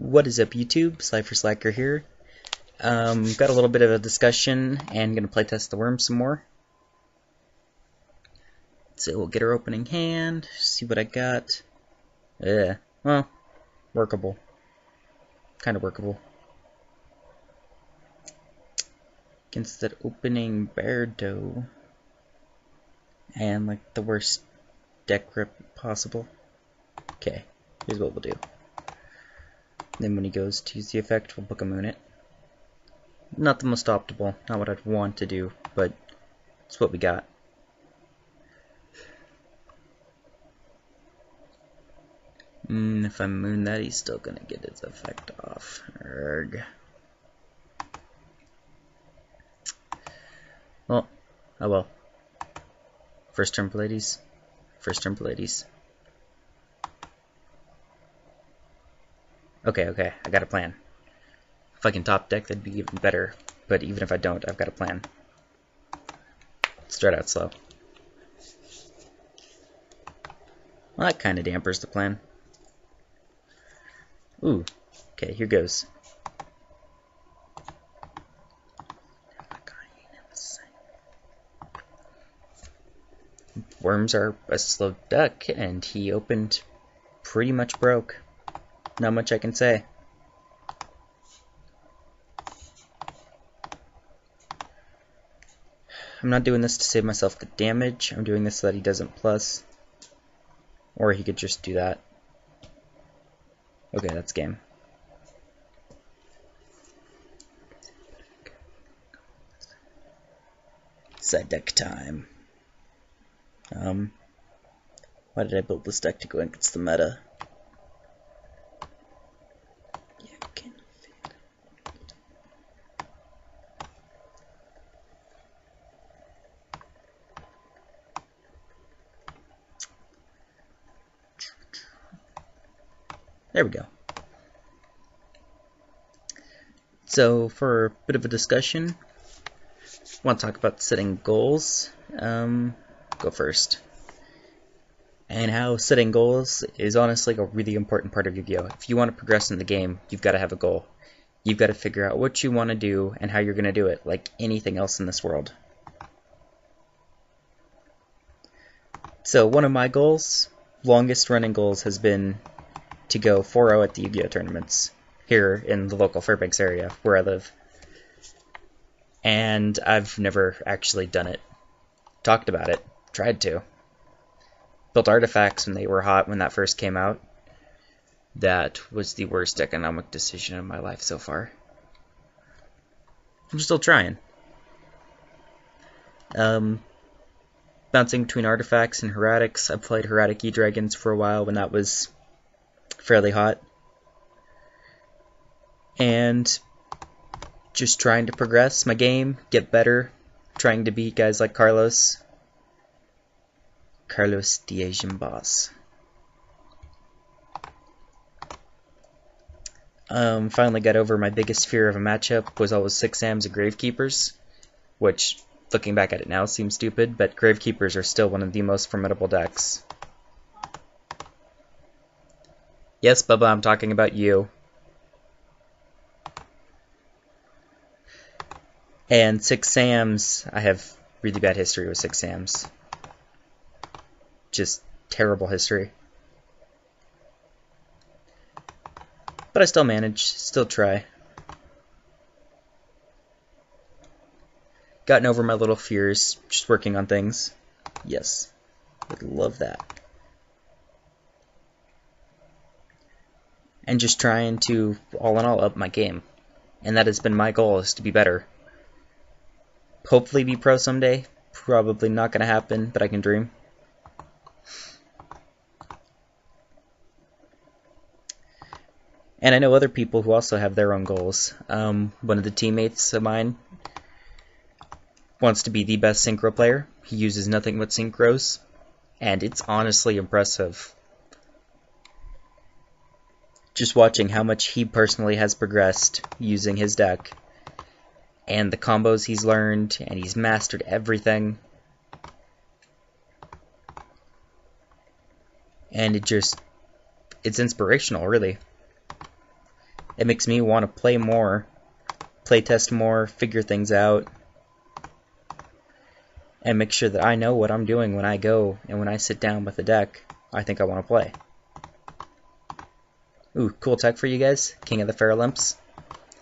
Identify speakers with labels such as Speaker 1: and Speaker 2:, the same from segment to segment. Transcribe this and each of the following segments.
Speaker 1: What is up, YouTube? Cypher Slacker here. Got a little bit of a discussion and gonna playtest the worm some more. So we'll get our opening hand, see what I got. Well, workable. Kind of workable. Against that opening Beardo. And like the worst deck rip possible. Okay, here's what we'll do. Then when he goes to use the effect, we'll book a moon it. Not the most optimal, not what I'd want to do, but it's what we got. If I moon that, he's still gonna get his effect off. Erg. Well, oh well. First turn Pallades. First turn Pallades. Okay, I got a plan. If I can top deck, that'd be even better. But even if I don't, I've got a plan. Start out slow. Well, that kind of dampers the plan. Ooh, okay, here goes. Worms are a slow duck, and he opened pretty much broke. Not much I can say. I'm not doing this to save myself the damage. I'm doing this so that he doesn't plus. Or he could just do that. Okay, that's game. Side deck time. Why did I build this deck to go against the meta? There we go. So for a bit of a discussion, I want to talk about setting goals. Go first. And how setting goals is honestly a really important part of Yu-Gi-Oh! If you want to progress in the game, you've got to have a goal. You've got to figure out what you want to do and how you're going to do it, like anything else in this world. So one of my goals, longest running goals, has been to go 4-0 at the Yu-Gi-Oh! Tournaments here in the local Fairbanks area where I live. And I've never actually done it. Talked about it. Tried to. Built artifacts when they were hot when that first came out. That was the worst economic decision of my life so far. I'm still trying. Bouncing between artifacts and heretics. I played Heretic E-Dragons for a while when that was fairly hot. And just trying to progress my game, get better, trying to beat guys like Carlos the Asian Boss. Finally got over my biggest fear of a matchup was always 6 Ams and Gravekeepers, which, looking back at it now, seems stupid, but Gravekeepers are still one of the most formidable decks. Yes, Bubba, I'm talking about you. And 6 Sams, I have really bad history with 6 Sams. Just terrible history. But I still manage, still try. Gotten over my little fears, just working on things. Yes, would love that. And just trying to, all in all, up my game. And that has been my goal, is to be better. Hopefully be pro someday. Probably not going to happen, but I can dream. And I know other people who also have their own goals. One of the teammates of mine wants to be the best synchro player. He uses nothing but synchros, and it's honestly impressive. Just watching how much he personally has progressed using his deck, and the combos he's learned, and he's mastered everything. And it's inspirational, really. It makes me want to play more, play test more, figure things out, and make sure that I know what I'm doing when I go and when I sit down with the deck I think I want to play. Ooh, cool tech for you guys. King of the Fairlimps.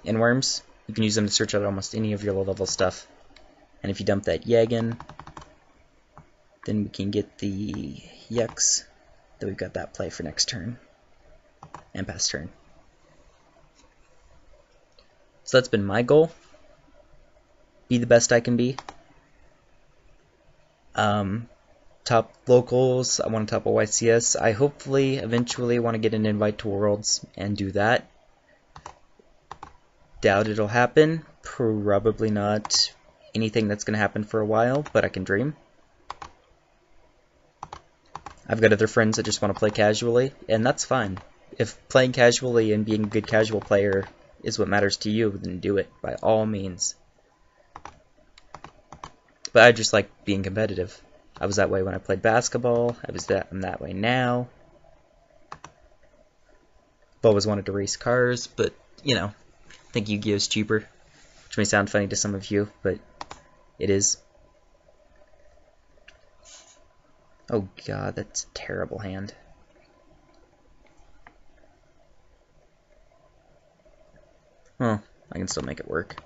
Speaker 1: Inworms. You can use them to search out almost any of your low-level stuff. And if you dump that Yagan, then we can get the Yux. Then we've got that play for next turn. And past turn. So that's been my goal. Be the best I can be. Top locals, I want to top a YCS. I hopefully eventually want to get an invite to Worlds and do that. Doubt it'll happen. Probably not anything that's going to happen for a while, but I can dream. I've got other friends that just want to play casually, and that's fine. If playing casually and being a good casual player is what matters to you, then do it, by all means. But I just like being competitive. I was that way when I played basketball. I'm that way now. I've always wanted to race cars, but, you know, I think Yu-Gi-Oh's cheaper. Which may sound funny to some of you, but it is. Oh god, that's a terrible hand. Well, I can still make it work.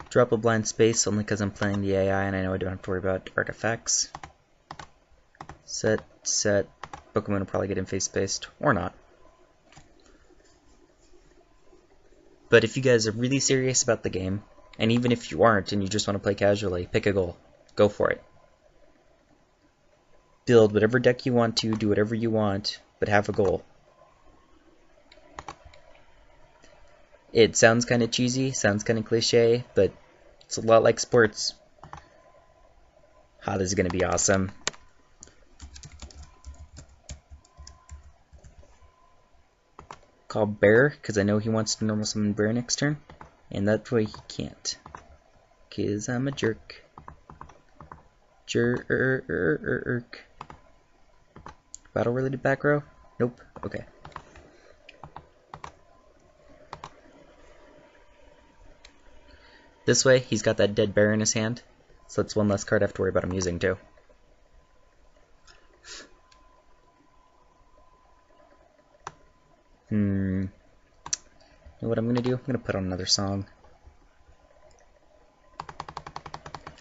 Speaker 1: Drop a blind space only because I'm playing the AI and I know I don't have to worry about artifacts. Set. Pokemon will probably get in face spaced, or not. But if you guys are really serious about the game, and even if you aren't and you just want to play casually, pick a goal. Go for it. Build whatever deck you want to, do whatever you want, but have a goal. It sounds kind of cheesy, sounds kind of cliche, but it's a lot like sports. This is going to be awesome. Call Bear, because I know he wants to normal summon Bear next turn, and that way he can't. Because I'm a jerk. Jerk. Battle related back row? Nope. Okay. This way, he's got that dead bear in his hand, so that's one less card I have to worry about him using too. You know what I'm gonna do? I'm gonna put on another song.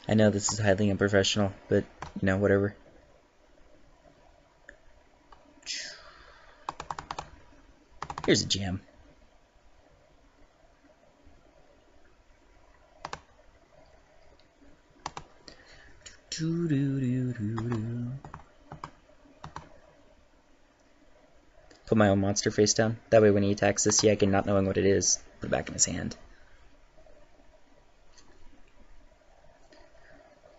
Speaker 1: I know this is highly unprofessional, but, you know, whatever. Here's a jam. Put my own monster face down. That way when he attacks this Yagan, not knowing what it is, put it back in his hand.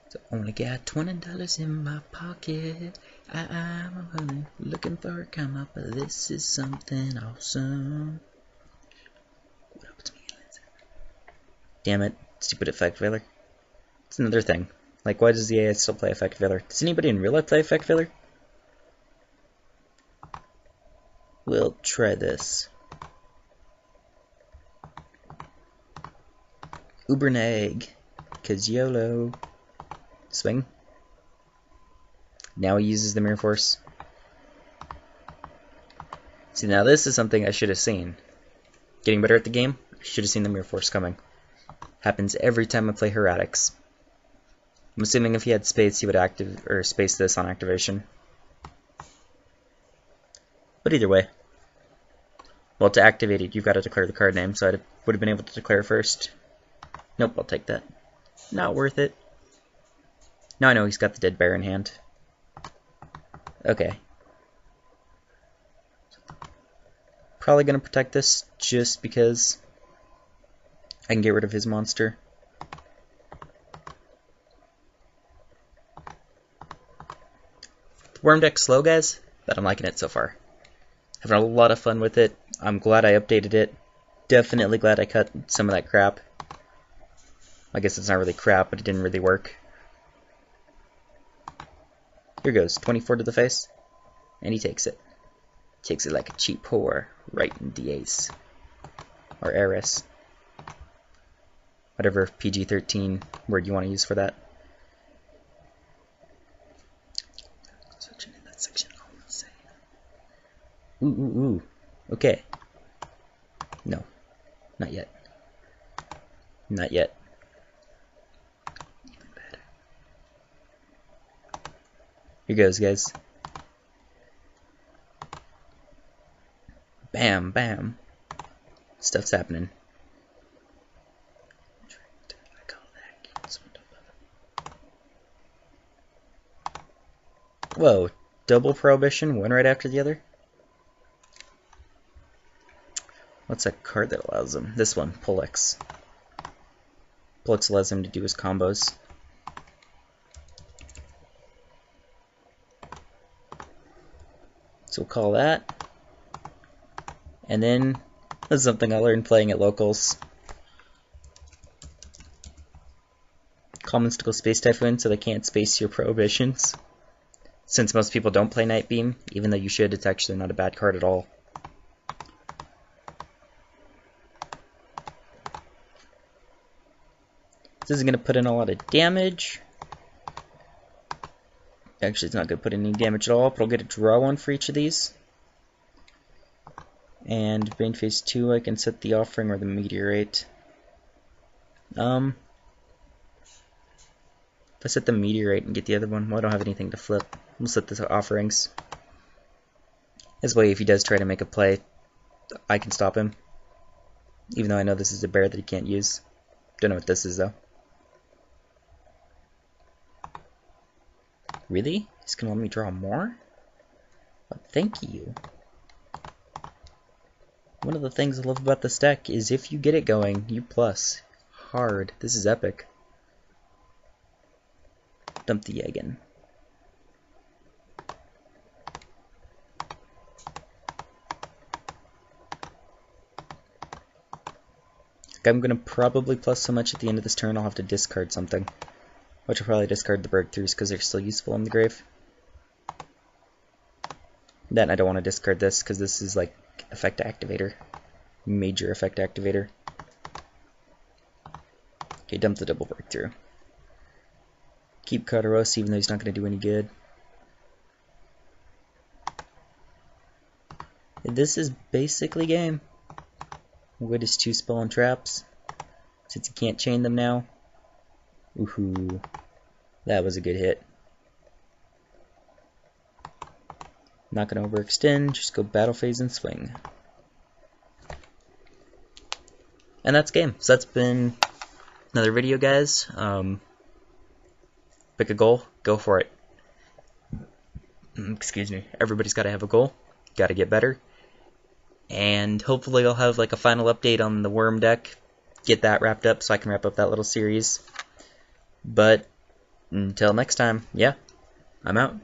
Speaker 1: So only got $20 in my pocket. I'm looking for a come up, but this is something awesome. Damn it, stupid Effect Veiler. It's another thing. Like, why does the AI still play Effect Veiler? Does anybody in real life play Effect Veiler? We'll try this. Ubernegg. Cause YOLO. Swing. Now he uses the Mirror Force. See, now this is something I should have seen. Getting better at the game, I should have seen the Mirror Force coming. Happens every time I play Heretics. I'm assuming if he had space, he would space this on activation. But either way. Well, to activate it, you've got to declare the card name, so I would have been able to declare first. Nope, I'll take that. Not worth it. Now I know he's got the dead bear in hand. Okay. Probably gonna protect this just because I can get rid of his monster. The worm deck's slow, guys, but I'm liking it so far. Having a lot of fun with it. I'm glad I updated it. Definitely glad I cut some of that crap. I guess it's not really crap, but it didn't really work. Here goes, 24 to the face, and he takes it. Takes it like a cheap whore, right in the ace. or heiress. Whatever PG-13 word you want to use for that. Ooh. Okay. No. Not yet. Not yet. Even better. Here goes, guys. Bam, bam. Stuff's happening. Whoa, double prohibition, one right after the other? What's that card that allows him? This one, Pulex. Pulex allows him to do his combos. So we'll call that. And then, this is something I learned playing at locals. Call Mystical Space Typhoon so they can't space your prohibitions. Since most people don't play Night Beam, even though you should, it's actually not a bad card at all. This isn't going to put in a lot of damage. Actually, it's not going to put in any damage at all, but I'll get a draw one for each of these. And Bane Phase 2, I can set the Offering or the Meteorite. If I set the Meteorite and get the other one, well, I don't have anything to flip. We'll set the Offerings. This way, if he does try to make a play, I can stop him. Even though I know this is a bear that he can't use. Don't know what this is, though. Really? He's gonna let me draw more? Well, thank you. One of the things I love about this deck is if you get it going, you plus. Hard. This is epic. Dump the egg in. I'm gonna probably plus so much at the end of this turn I'll have to discard something. Which will probably discard the breakthroughs because they're still useful in the grave. Then I don't want to discard this because this is like effect activator. Major effect activator. Okay, dump the double breakthrough. Keep Carteros even though he's not going to do any good. This is basically game. Wood is 2 spell and traps. Since he can't chain them now. Woohoo. That was a good hit. Not gonna overextend, just go battle phase and swing. And that's game. So that's been another video, guys. Pick a goal, go for it. Excuse me. Everybody's gotta have a goal. Gotta get better. And hopefully I'll have like a final update on the Worm deck. Get that wrapped up so I can wrap up that little series. But until next time, yeah, I'm out.